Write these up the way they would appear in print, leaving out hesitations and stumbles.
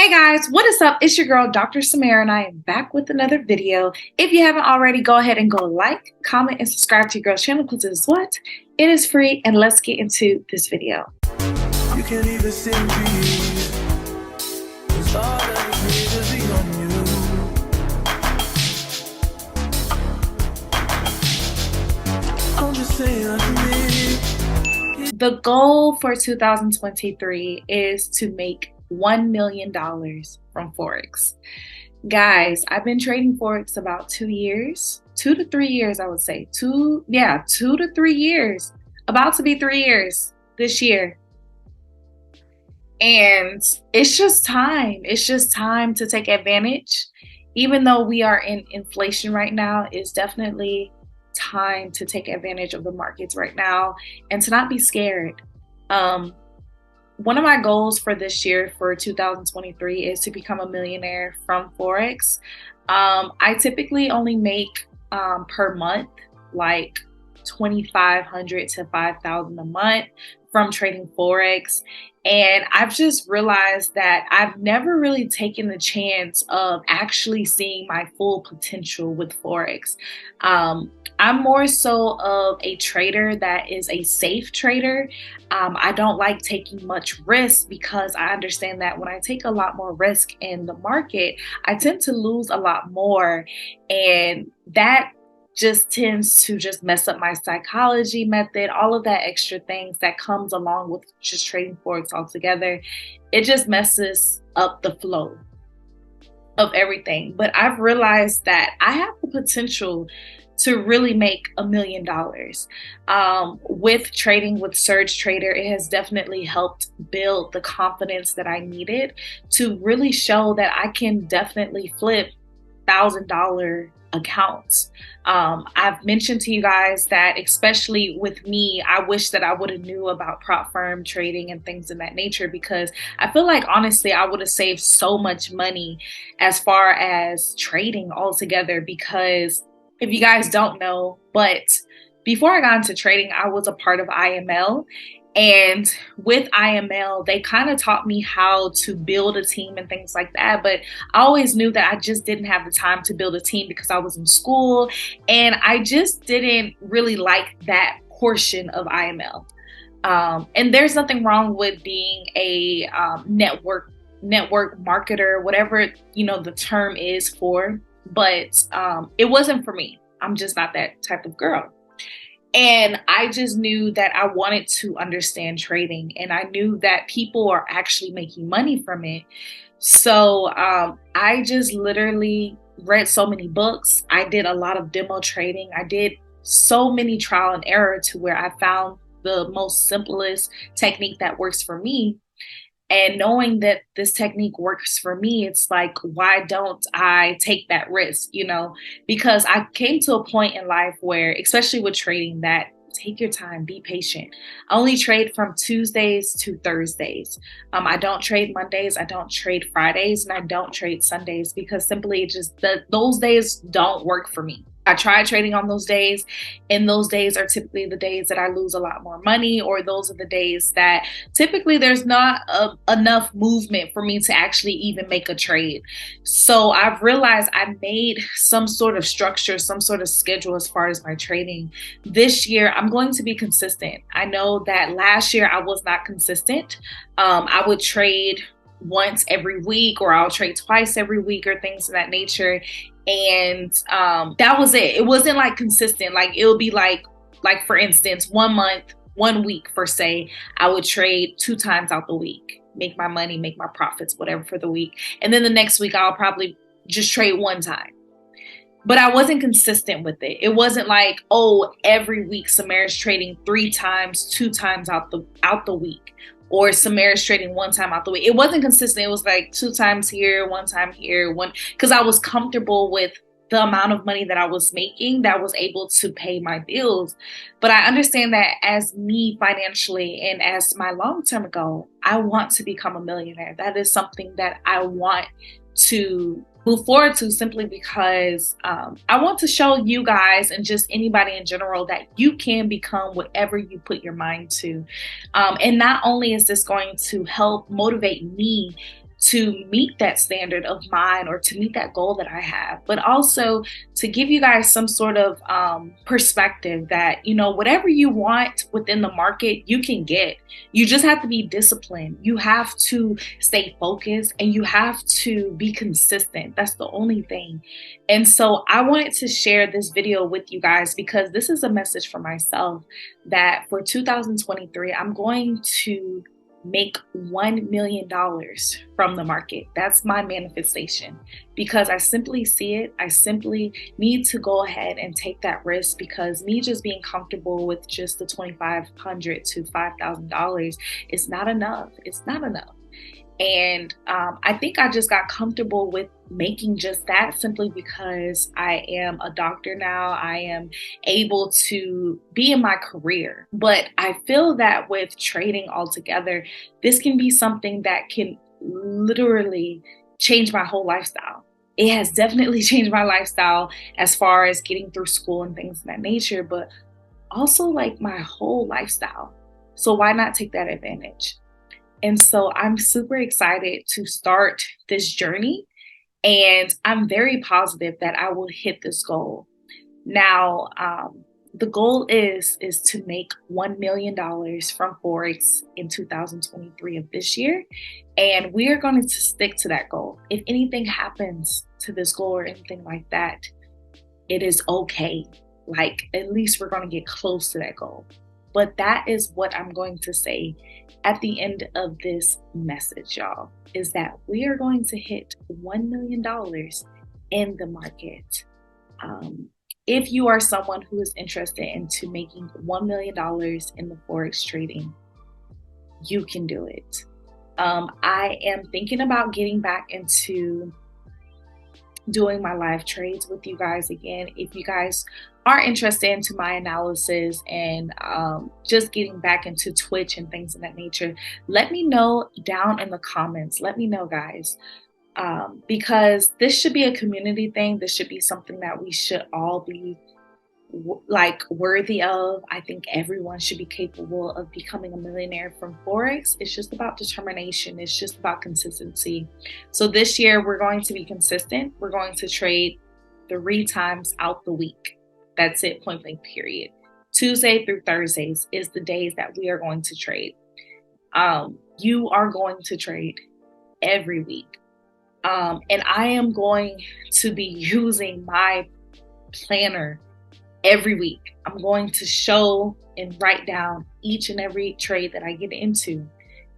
Hey guys, what is up? It's your girl, Dr. Samara, and I am back with another video. If you haven't already, go ahead and go like, comment, and subscribe to your girl's channel because it is what? It is free, and let's get into this video. You can't even see me. All that is needed on you. I'm just saying the goal for 2023 is to make $1 million from Forex. Guys, I've been trading Forex about 2 years, 2 to 3 years, I would say. 2 to 3 years. About to be 3 years this year. And it's just time. It's just time to take advantage. Even though we are in inflation right now, it's definitely time to take advantage of the markets right now and to not be scared. One of my goals for this year, for 2023, is to become a millionaire from Forex. I typically only make per month like $2,500 to $5,000 a month from trading Forex. And I've just realized that I've never really taken the chance of actually seeing my full potential with Forex. I'm more so of a trader that is a safe trader. I don't like taking much risk because I understand that when I take a lot more risk in the market, I tend to lose a lot more. And that just tends to just mess up my psychology method, all of that extra things that comes along with just trading Forex altogether. It just messes up the flow of everything. But I've realized that I have the potential to really make $1 million. With trading with Surge Trader, it has definitely helped build the confidence that I needed to really show that I can definitely flip $1,000 accounts. I've mentioned to you guys that, especially with me, I wish that I would have knew about prop firm trading and things of that nature, because I feel like honestly I would have saved so much money as far as trading altogether. Because if you guys don't know, but before I got into trading, I was a part of IML. And with IML, they kind of taught me how to build a team and things like that. But I always knew that I just didn't have the time to build a team because I was in school. And I just didn't really like that portion of IML. And there's nothing wrong with being a network marketer, whatever, the term is for. But it wasn't for me. I'm just not that type of girl. And I just knew that I wanted to understand trading, and I knew that people are actually making money from it. So I just literally read so many books. I did a lot of demo trading. I did so many trial and error to where I found the most simplest technique that works for me. And knowing that this technique works for me, it's like, why don't I take that risk, Because I came to a point in life where, especially with trading, that take your time, be patient. I only trade from Tuesdays to Thursdays. I don't trade Mondays, I don't trade Fridays, and I don't trade Sundays because simply those days don't work for me. I try trading on those days, and those days are typically the days that I lose a lot more money, or those are the days that typically there's not enough movement for me to actually even make a trade. So I've realized I made some sort of structure, some sort of schedule as far as my trading. This year, I'm going to be consistent. I know that last year I was not consistent. I would trade once every week, or I'll trade twice every week, or things of that nature. And that was it. It wasn't like consistent. Like it'll be like for instance, 1 month, 1 week for say, I would trade 2 times out the week, make my money, make my profits, whatever for the week. And then the next week I'll probably just trade 1 time. But I wasn't consistent with it. It wasn't like, oh, every week Samara's trading 3 times, 2 times out the week. Or Samara's trading 1 time out the week. It wasn't consistent. It was like 2 times here, 1 time here, because I was comfortable with the amount of money that I was making that was able to pay my bills. But I understand that as me financially and as my long-term goal, I want to become a millionaire. That is something that I want to move forward to, simply because I want to show you guys and just anybody in general that you can become whatever you put your mind to. And not only is this going to help motivate me to meet that standard of mine or to meet that goal that I have, but also to give you guys some sort of perspective that, whatever you want within the market, you can get. You just have to be disciplined. You have to stay focused and you have to be consistent. That's the only thing. And so I wanted to share this video with you guys because this is a message for myself that for 2023, I'm going to make $1 million from the market. That's my manifestation because I simply see it. I simply need to go ahead and take that risk because me just being comfortable with just the $2,500 to $5,000 is not enough. It's not enough. And I think I just got comfortable with making just that simply because I am a doctor now. I am able to be in my career. But I feel that with trading altogether, this can be something that can literally change my whole lifestyle. It has definitely changed my lifestyle as far as getting through school and things of that nature, but also like my whole lifestyle. So why not take that advantage? And so I'm super excited to start this journey, and I'm very positive that I will hit this goal. Now, the goal is to make $1 million from Forex in 2023 of this year, and we are going to stick to that goal. If anything happens to this goal or anything like that, it is okay. Like, at least we're going to get close to that goal. But that is what I'm going to say at the end of this message, y'all, is that we are going to hit $1 million in the market. If you are someone who is interested into making $1 million in the Forex trading, you can do it. I am thinking about getting back into doing my live trades with you guys again. If you guys are interested into my analysis and just getting back into Twitch and things of that nature, let me know down in the comments. Let me know, guys, because this should be a community thing. This should be something that we should all be worthy of. I think everyone should be capable of becoming a millionaire from Forex. It's just about determination. It's just about consistency. So this year we're going to be consistent. We're going to trade 3 times out the week. That's it, point blank, period. Tuesday through Thursdays is the days that we are going to trade. You are going to trade every week. And I am going to be using my planner every week. I'm going to show and write down each and every trade that I get into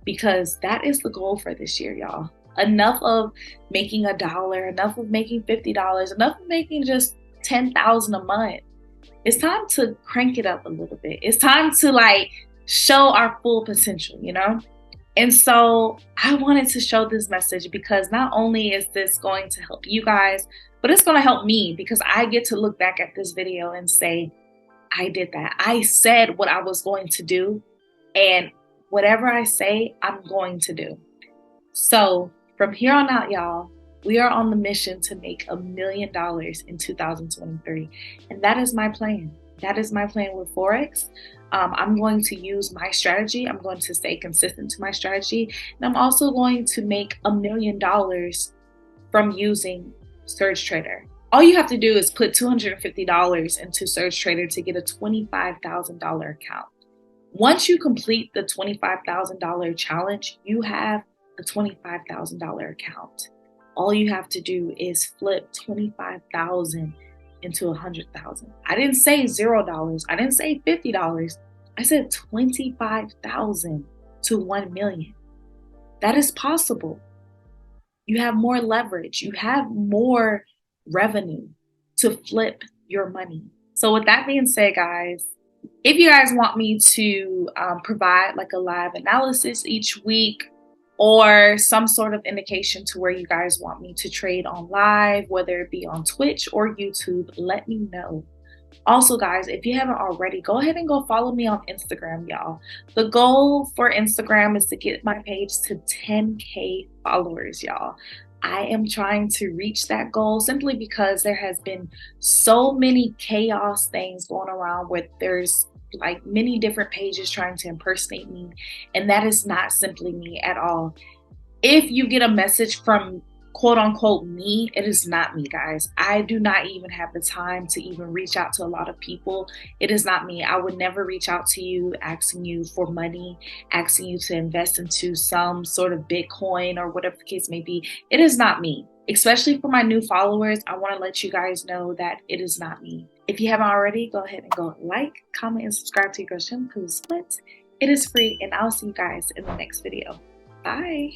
because that is the goal for this year, y'all. Enough of making $1, enough of making $50, enough of making just $10,000 a month. It's time to crank it up a little bit. It's time to show our full potential, And so I wanted to show this message because not only is this going to help you guys, but it's going to help me because I get to look back at this video and say, I did that. I said what I was going to do, and whatever I say, I'm going to do. So from here on out, y'all, we are on the mission to make $1 million in 2023. And that is my plan. That is my plan with Forex. I'm going to use my strategy. I'm going to stay consistent to my strategy. And I'm also going to make $1 million from using Surge Trader. All you have to do is put $250 into Surge Trader to get a $25,000 account. Once you complete the $25,000 challenge, you have a $25,000 account. All you have to do is flip 25,000 into 100,000. I didn't say $0. I didn't say $50. I said 25,000 to 1 million. That is possible. You have more leverage. You have more revenue to flip your money. So with that being said, guys, if you guys want me to provide a live analysis each week or some sort of indication to where you guys want me to trade on live, whether it be on Twitch or YouTube, let me know. Also, guys, if you haven't already, go ahead and go follow me on Instagram, y'all. The goal for Instagram is to get my page to 10K followers, y'all. I am trying to reach that goal simply because there has been so many chaos things going around where there's many different pages trying to impersonate me, and that is not simply me at all. If you get a message from quote unquote me, it is not me, guys. I do not even have the time to even reach out to a lot of people. It is not me. I would never reach out to you asking you for money, asking you to invest into some sort of Bitcoin or whatever the case may be. It is not me. Especially for my new followers, I want to let you guys know that it is not me. If you haven't already, go ahead and go like, comment, and subscribe to your girl Shim, because what? It is free, and I'll see you guys in the next video. Bye.